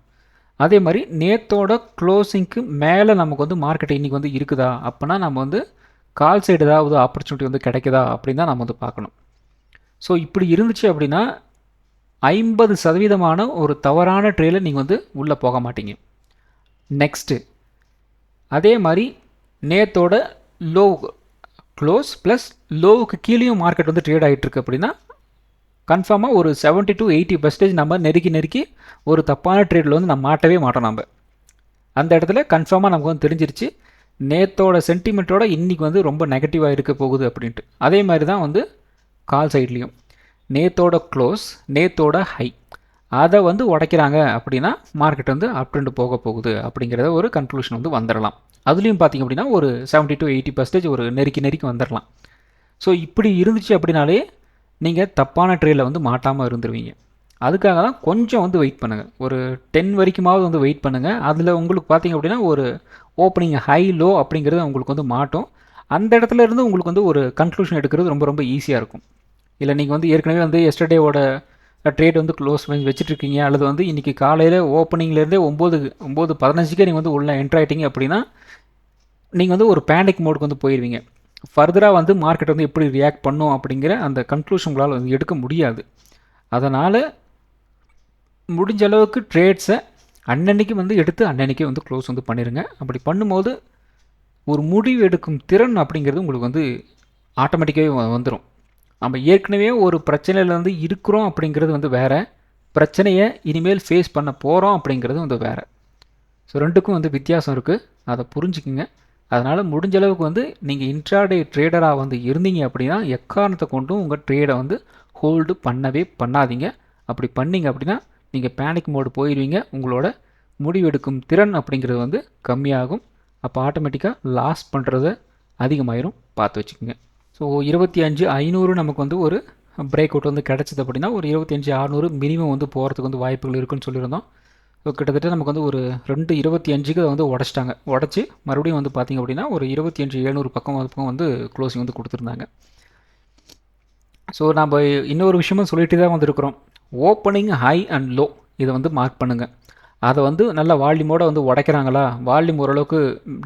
அதே மாதிரி நேத்தோட க்ளோசிங்க்கு மேலே நமக்கு வந்து மார்க்கெட் இன்றைக்கி வந்து இருக்குதா, அப்போனா நம்ம வந்து கால் சைடு ஏதாவது ஆப்பர்ச்சுனிட்டி வந்து கிடைக்குதா அப்படின்னு தான் நம்ம வந்து பார்க்கணும். ஸோ இப்படி இருந்துச்சு அப்படின்னா 50% ஒரு தவறான ட்ரேடில் நீங்கள் வந்து உள்ளே போக மாட்டீங்க. நெக்ஸ்ட்டு அதே மாதிரி நேத்தோட லோ க்ளோஸ் ப்ளஸ் லோவுக்கு கீழேயும் மார்க்கெட் வந்து ட்ரேட் ஆகிட்டுருக்கு அப்படின்னா கன்ஃபார்மாக ஒரு 70 to 80% நம்ம நெருக்கி ஒரு தப்பான ட்ரேடில் வந்து நம்ம மாட்டவே மாட்டோம். நம்ம அந்த இடத்துல கன்ஃபார்மாக நமக்கு வந்து தெரிஞ்சிருச்சு நேத்தோட சென்டிமெண்ட்டோட இன்றைக்கி வந்து ரொம்ப நெகட்டிவாக இருக்க போகுது அப்படின்ட்டு. அதே மாதிரி தான் வந்து கால் சைட்லேயும் நேத்தோட க்ளோஸ் நேத்தோட ஹை அதை வந்து உடைக்கிறாங்க அப்படின்னா மார்க்கெட் வந்து அப் ட்ரெண்ட் போக போகுது அப்படிங்கிறத ஒரு கன்க்ளூஷன் வந்து வந்துடலாம். அதுலேயும் பார்த்திங்க அப்படின்னா ஒரு 70 to 80% ஒரு நெருக்கி வந்துடலாம். ஸோ இப்படி இருந்துச்சு அப்படின்னாலே நீங்கள் தப்பான ட்ரேடில் வந்து மாட்டாமல் இருந்துருவீங்க. அதுக்காக தான் கொஞ்சம் வந்து வெயிட் பண்ணுங்கள். ஒரு 10 வரைக்குமாவது வந்து வெயிட் பண்ணுங்கள். அதில் உங்களுக்கு பார்த்திங்க அப்படின்னா ஒரு ஓப்பனிங் ஹை லோ அப்படிங்கிறது உங்களுக்கு வந்து மாட்டோம். அந்த இடத்துல இருந்து உங்களுக்கு வந்து ஒரு கன்க்ளூஷன் எடுக்கிறது ரொம்ப ரொம்ப ஈஸியாக இருக்கும். இல்லை நீங்கள் வந்து ஏற்கனவே வந்து எஸ்டர்டேவோட ட்ரேட் வந்து க்ளோஸ் பண்ணி வச்சுட்ருக்கீங்க, அல்லது வந்து இன்றைக்கி காலையில் ஓப்பனிங்லேருந்தே 9:15 நீங்கள் வந்து உள்ளே என்ட்ரு ஆகிட்டீங்க அப்படின்னா நீங்கள் வந்து ஒரு பேனிக் மோடுக்கு வந்து போயிடுவீங்க. ஃபர்தராக வந்து மார்க்கெட் வந்து எப்படி ரியாக்ட் பண்ணும் அப்படிங்கிற அந்த கன்க்ளூஷன் உங்களால் வந்து எடுக்க முடியாது. அதனால் முடிஞ்ச அளவுக்கு ட்ரேட்ஸை அன்னன்னைக்கு வந்து எடுத்து அன்னன்னைக்கே வந்து க்ளோஸ் வந்து பண்ணிடுங்க. அப்படி பண்ணும்போது ஒரு முடிவு எடுக்கும் திறன் அப்படிங்கிறது உங்களுக்கு வந்து ஆட்டோமேட்டிக்காகவே வந்துடும். நம்ம ஏற்கனவே ஒரு பிரச்சனையில் வந்து இருக்கிறோம் அப்படிங்கிறது வந்து வேறு, பிரச்சனையை இனிமேல் ஃபேஸ் பண்ண போகிறோம் அப்படிங்கிறது வந்து வேறு. ஸோ ரெண்டுக்கும் வந்து வித்தியாசம் இருக்குது, அதை புரிஞ்சுக்குங்க. அதனால் முடிஞ்ச அளவுக்கு வந்து நீங்கள் இன்ட்ராடே ட்ரேடராக வந்து இருந்தீங்க அப்படின்னா எக்காரணத்தை கொண்டும் உங்கள் ட்ரேடை வந்து ஹோல்டு பண்ணவே பண்ணாதீங்க. அப்படி பண்ணிங்க அப்படின்னா நீங்கள் பேனிக் மோடு போயிடுவீங்க. உங்களோட முடிவெடுக்கும் திறன் அப்படிங்கிறது வந்து கம்மியாகும். அப்போ ஆட்டோமேட்டிக்காக லாஸ் பண்ணுறது அதிகமாயிரும், பார்த்து வச்சுக்கோங்க. ஸோ 25,500 நமக்கு வந்து ஒரு பிரேக் அவுட் வந்து கிடச்சிது அப்படின்னா ஒரு 25,600 மினிமம் வந்து போகிறதுக்கு வந்து வாய்ப்புகள் இருக்குதுன்னு சொல்லியிருந்தோம். ஸோ கிட்டத்தட்ட நமக்கு வந்து ஒரு 2.25க்கு வந்து உடச்சிட்டாங்க. உடச்சி மறுபடியும் வந்து பார்த்திங்க அப்படின்னா ஒரு 25,700 பக்கம் வந்து க்ளோசிங் வந்து கொடுத்துருந்தாங்க. ஸோ நம்ம இன்னொரு விஷயமும் சொல்லிட்டு தான் வந்துருக்கிறோம். ஓப்பனிங் ஹை அண்ட் லோ இதை வந்து மார்க் பண்ணுங்கள். அதை வந்து நல்ல வால்யூமோட வந்து உடைக்கிறாங்களா, வால்யூம் ஓரளவுக்கு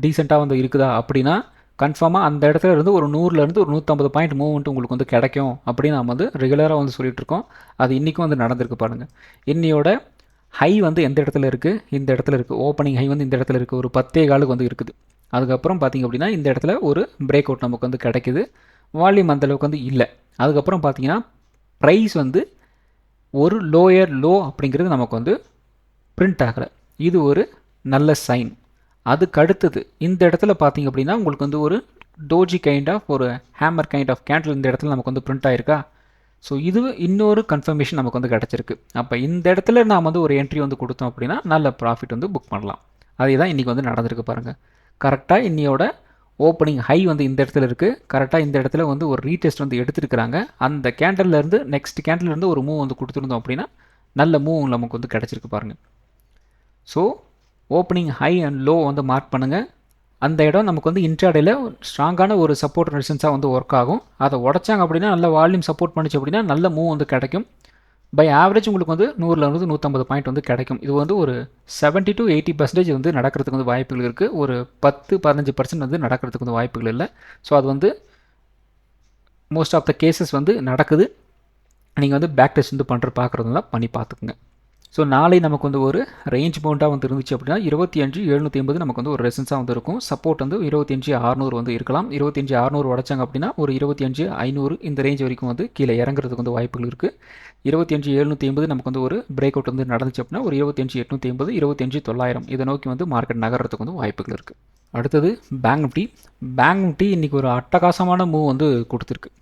டீசெண்டாக வந்து இருக்குதா அப்படின்னா கன்ஃபார்மாக அந்த இடத்துல இருந்து ஒரு 100லேருந்து ஒரு 150 பாயிண்ட் மூவ்மெண்ட் உங்களுக்கு வந்து கிடைக்கும் அப்படின்னு நம்ம வந்து ரெகுலராக வந்து சொல்லிட்டு இருக்கோம். அது இன்றைக்கும் வந்து நடந்திருக்கு பாருங்கள். இன்னையோட ஹை வந்து எந்த இடத்துல இருக்குது, இந்த இடத்துல இருக்குது. ஓப்பனிங் ஹை வந்து இந்த இடத்துல இருக்குது, ஒரு 10 வந்து இருக்குது. அதுக்கப்புறம் பார்த்திங்க அப்படின்னா இந்த இடத்துல ஒரு பிரேக் அவுட் நமக்கு வந்து கிடைக்குது. வால்யூம் அந்தளவுக்கு வந்து இல்லை. அதுக்கப்புறம் பார்த்திங்கன்னா ப்ரைஸ் வந்து ஒரு லோயர் லோ அப்படிங்கிறது நமக்கு வந்து பிரிண்ட் ஆகலை. இது ஒரு நல்ல சைன். அதுக்கு அடுத்தது இந்த இடத்துல பார்த்திங்க அப்படின்னா உங்களுக்கு வந்து ஒரு டோஜி கைண்ட் ஆஃப் ஒரு ஹேமர் கைண்ட் ஆஃப் கேண்டில் இந்த இடத்துல நமக்கு வந்து பிரிண்ட் ஆயிருக்கா. ஸோ இது இன்னொரு கன்ஃபர்மேஷன் நமக்கு வந்து கிடச்சிருக்கு. அப்போ இந்த இடத்துல நாம் வந்து ஒரு என்ட்ரி வந்து கொடுத்தோம் அப்படின்னா நல்ல ப்ராஃபிட் வந்து புக் பண்ணலாம். அதே தான் இன்றைக்கி வந்து நடந்திருக்கு பாருங்கள். கரெக்டாக இன்னையோட ஓப்பனிங் ஹை வந்து இந்த இடத்துல இருக்குது. கரெக்டாக இந்த இடத்துல வந்து ஒரு ரீடெஸ்ட் வந்து எடுத்துருக்கிறாங்க. அந்த கேண்டல்லேருந்து நெக்ஸ்ட் கேண்டல்லேருந்து ஒரு மூவ் வந்து கொடுத்துருந்தோம் அப்படின்னா நல்ல மூவ் நமக்கு வந்து கிடச்சிருக்கு பாருங்கள். So opening high and low வந்து மார்க் பண்ணுங்கள். அந்த இடம் நமக்கு வந்து இன்ட்ராடேல ஸ்ட்ராங்கான ஒரு சப்போர்ட் ரெசிஸ்டன்ஸாக வந்து ஒர்க் ஆகும். அதை உடச்சாங்க அப்படின்னா நல்ல வால்யூம் சப்போர்ட் பண்ணிச்சு அப்படின்னா நல்ல மூவ் வந்து கிடைக்கும். பை ஆவரேஜ் உங்களுக்கு வந்து 100லேருந்து 150 பாயிண்ட் வந்து கிடைக்கும். இது வந்து ஒரு 70 to 80% வந்து நடக்கிறதுக்கு வந்து வாய்ப்புகள் இருக்குது. ஒரு 10-15% வந்து நடக்கிறதுக்கு வந்து வாய்ப்புகள் இல்லை. ஸோ அது வந்து மோஸ்ட் ஆஃப் த கேசஸ் வந்து நடக்குது. நீங்கள் வந்து பேக் டெஸ்ட் வந்து பார்க்குறதுலாம் பண்ணி பார்த்துக்குங்க. ஸோ நாளை நமக்கு வந்து ஒரு ரேஞ்ச் பவுண்டாக வந்து இருந்துச்சு அப்படின்னா 25,780 நமக்கு வந்து ஒரு ரெசன்ஸாக வந்து இருக்கும். சப்போர்ட் வந்து 25,600 வந்து இருக்கலாம். 25,600 உடைச்சாங்க அப்படின்னா ஒரு 25,500 இந்த ரேஞ்ச் வரைக்கும் வந்து கீழே இறங்குறதுக்கு வந்து வாய்ப்புகள் இருக்குது. 25,780 நமக்கு வந்து ஒரு பிரேக் அவுட் வந்து நடந்துச்சு அப்படின்னா ஒரு 25,880, 25,900 இதை நோக்கி வந்து மார்க்கெட் நகர்றதுக்கு வந்து வாய்ப்புகள் இருக்குது. அடுத்தது பேங்க் நிஃப்டி. பேங்க் நிஃப்டி இன்றைக்கி ஒரு அட்டகாசமான மூவ் வந்து கொடுத்துருக்கு.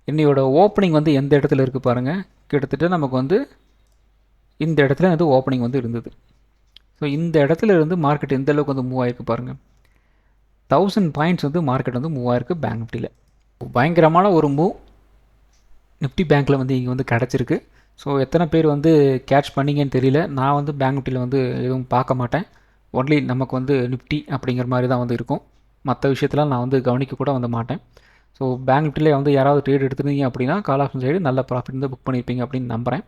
இன்னையோட ஓப்பனிங் வந்து எந்த இடத்துல இருக்குது பாருங்கள். கிட்டத்தட்ட நமக்கு வந்து இந்த இடத்துல வந்து ஓப்பனிங் வந்து இருந்தது. ஸோ இந்த இடத்துல இருந்து மார்க்கெட் எந்த அளவுக்கு வந்து மூவ் ஆகிருக்கு பாருங்கள். 1000 பாயிண்ட்ஸ் வந்து மார்க்கெட் வந்து மூவ் ஆகிருக்கு பேங்க் நிஃப்டியில். பயங்கரமான ஒரு மூவ் நிஃப்டி பேங்க்கில் வந்து இங்கே வந்து கிடச்சிருக்கு. ஸோ எத்தனை பேர் வந்து கேட்ச் பண்ணிங்கன்னு தெரியல. நான் வந்து பேங்க் நிஃப்டியில் வந்து எதுவும் பார்க்க மாட்டேன். ஒன்லி நமக்கு வந்து நிஃப்டி அப்படிங்கிற மாதிரி தான் வந்து இருக்கும். மற்ற விஷயத்தில் நான் வந்து கவனிக்க கூட வந்து மாட்டேன். ஸோ பேங்க் நிஃப்டியில் வந்து யாராவது ட்ரேட் எடுத்துருந்தீங்க அப்படின்னா கால் ஆப்ஷன் சைடு நல்ல ப்ராஃபிட் வந்து புக் பண்ணியிருப்பீங்க அப்படின்னு நம்புகிறேன்.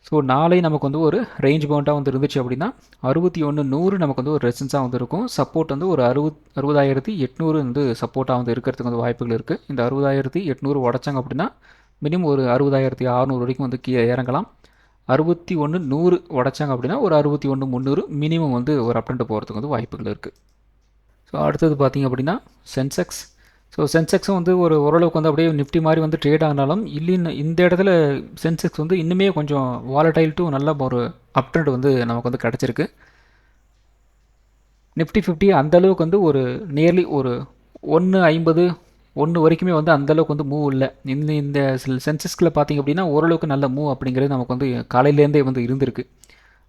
ஸோ நாளை நமக்கு வந்து ஒரு ரேஞ்ச் பவுண்டாக வந்து இருந்துச்சு அப்படின்னா 61,100 நமக்கு வந்து ஒரு ரெசிஸ்டன்ஸாக வந்து இருக்கும். சப்போர்ட் வந்து ஒரு 60,800 வந்து சப்போர்ட்டாக வந்து இருக்கிறதுக்கு வந்து வாய்ப்புகள் இருக்குது. இந்த 60,800 உடச்சாங்க அப்படின்னா மினிமம் ஒரு 60,600 வரைக்கும் வந்து கீழே இறங்கலாம். 61,100 உடச்சாங்க அப்படின்னா ஒரு 61,300 மினிமம் வந்து ஒரு அப்டெண்ட் போகிறதுக்கு வந்து வாய்ப்புகள் இருக்குது. ஸோ அடுத்தது பார்த்திங்க அப்படின்னா சென்செக்ஸ். ஸோ சென்செக்ஸும் வந்து ஓரளவுக்கு வந்து அப்படியே நிஃப்டி மாதிரி வந்து ட்ரேட் ஆனாலும் இல்லைன்னு இந்த இடத்துல சென்செக்ஸ் வந்து இன்னுமே கொஞ்சம் வாலடைல் டு நல்ல ஒரு அப் ட்ரெண்ட் வந்து நமக்கு வந்து கிடச்சிருக்கு. நிஃப்டி 50 அந்தளவுக்கு வந்து ஒரு நியர்லி ஒரு 150 வரைக்குமே வந்து அந்தளவுக்கு வந்து மூவ் இல்லை. இந்த சென்செக்ஸில் பார்த்திங்க அப்படின்னா ஓரளவுக்கு நல்ல மூவ் அப்படிங்கிறது நமக்கு வந்து காலையிலேருந்தே வந்து இருந்திருக்கு.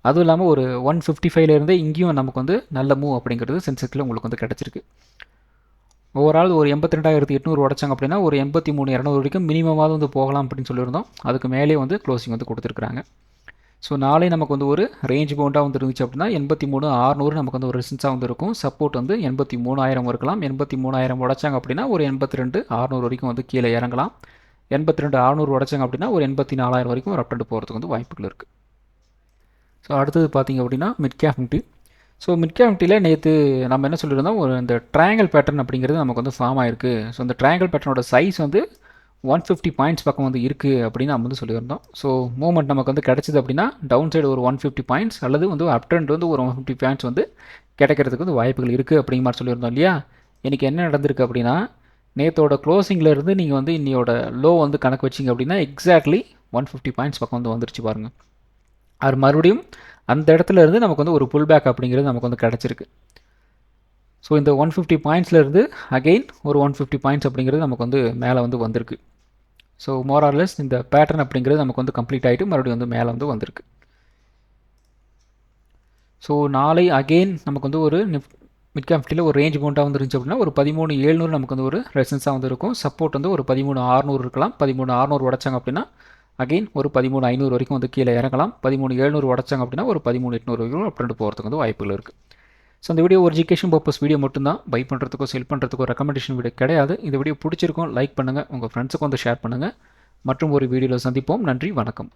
அதுவும் இல்லாமல் ஒரு 155லேருந்தே இங்கேயும் நமக்கு வந்து நல்ல மூவ் அப்படிங்கிறது சென்செக்ஸில் உங்களுக்கு வந்து கிடச்சிருக்கு. ஓவரால் ஒரு 82,800 உடச்சாங்க அப்படின்னா ஒரு 83,200 வரைக்கும் மினிமமாக வந்து போகலாம் அப்படின்னு சொல்லியிருந்தோம். அதுக்கு மேலே வந்து க்ளோசிங் வந்து கொடுத்துருக்குறாங்க. ஸோ நாளை நமக்கு வந்து ஒரு ரேஞ்ச் பவுண்டாக வந்து இருந்துச்சு அப்படின்னா 83,600 நமக்கு வந்து ஒரு ரெசிஸ்டன்ஸாக வந்து இருக்கும். சப்போர்ட் வந்து 83,000 இருக்கலாம். 83,000 உடச்சாங்க அப்படின்னா ஒரு 82,600 வரைக்கும் வந்து கீழே இறங்கலாம். 82,600 உடச்சாங்க அப்படின்னா ஒரு 84,000 வரைக்கும் ஒரு அப்டெண்ட் போகிறதுக்கு வந்து வாய்ப்புகள் இருக்குது. ஸோ அடுத்தது பார்த்திங்க அப்படின்னா mid cap Nifty. So mid cap நிஃப்டியில் நேற்று நம்ம என்ன சொல்லியிருந்தோம், ஒரு இந்த ட்ரையாங்கிள் பேட்டர்ன் அப்படிங்கிறது நமக்கு வந்து ஃபார்ம் ஆயிருக்கு. ஸோ இந்த ட்ரையாங்கிள் பேட்டர்னோட சைஸ் வந்து 150 பாயிண்ட்ஸ் பக்கம் வந்து இருக்குது அப்படின்னு நம்ம வந்து சொல்லியிருந்தோம். ஸோ மூவ்மெண்ட் நமக்கு வந்து கிடச்சிது அப்படின்னா டவுன் சைடு ஒரு 150 பாயிண்ட்ஸ் அல்லது வந்து அப் ட்ரெண்ட் வந்து ஒரு 150 பாயிண்ட்ஸ் வந்து கிடைக்கிறதுக்கு வந்து வாய்ப்புகள் இருக்குது அப்படிங்கிற மாதிரி சொல்லியிருந்தோம் இல்லையா. இன்றைக்கி என்ன நடந்திருக்கு அப்படின்னா நேற்றோட க்ளோசிங்கில் இருந்து நீங்கள் வந்து இன்னையோட லோ வந்து கணக்கு வச்சிங்க அப்படின்னா எக்ஸாக்ட்லி 150 பாயிண்ட்ஸ் பக்கம் வந்து வந்துருச்சு பாருங்கள். அது மறுபடியும் அந்த இடத்துல இருந்து நமக்கு வந்து ஒரு புல் பேக் அப்படிங்கிறது நமக்கு வந்து கிடச்சிருக்கு. ஸோ இந்த 150 பாயிண்ட்ஸ்லேருந்து அகெயின் ஒரு 150 பாயிண்ட்ஸ் அப்படிங்கிறது நமக்கு வந்து மேலே வந்து வந்திருக்கு. ஸோ மோர் ஆர் லெஸ் இந்த பேட்டர்ன் அப்படிங்கிறது நமக்கு வந்து கம்ப்ளீட் ஆகிட்டு மறுபடியும் வந்து மேலே வந்து வந்திருக்கு. ஸோ நாளை அகெயின் நமக்கு வந்து ஒரு மிட் கேப் நிஃப்டியில் ஒரு ரேஞ்ச் பவுண்டாக வந்து இருந்துச்சு அப்படின்னா ஒரு 13,700 நமக்கு வந்து ஒரு ரெசிஸ்டன்ஸாக வந்து இருக்கும். சப்போர்ட் வந்து ஒரு 13,600 இருக்கலாம். 13,600 உடச்சாங்க அப்படின்னா அகெயின் ஒரு 13,500 வரைக்கும் வந்து கீழே இறங்கலாம். 13,700 உடச்சாங்க அப்படின்னா ஒரு 13,800 வரைக்கும் அப்டெண்ட் போகிறதுக்கு வந்து வாய்ப்புகள் இருக்குது. ஸோ இந்த வீடியோ ஒரு எஜுகேஷன் பர்பஸ் வீடியோ மட்டும்தான். பை பண்ணுறதுக்கோ செல் பண்ணுறதுக்கோ ரெக்கமெண்டேஷன் வீடியோ கிடையாது. இந்த வீடியோ பிடிச்சிருக்கும் லைக் பண்ணுங்கள், உங்கள் ஃப்ரெண்ட்ஸுக்கு வந்து ஷேர் பண்ணுங்கள். மற்றும் ஒரு வீடியோவில் சந்திப்போம். நன்றி, வணக்கம்.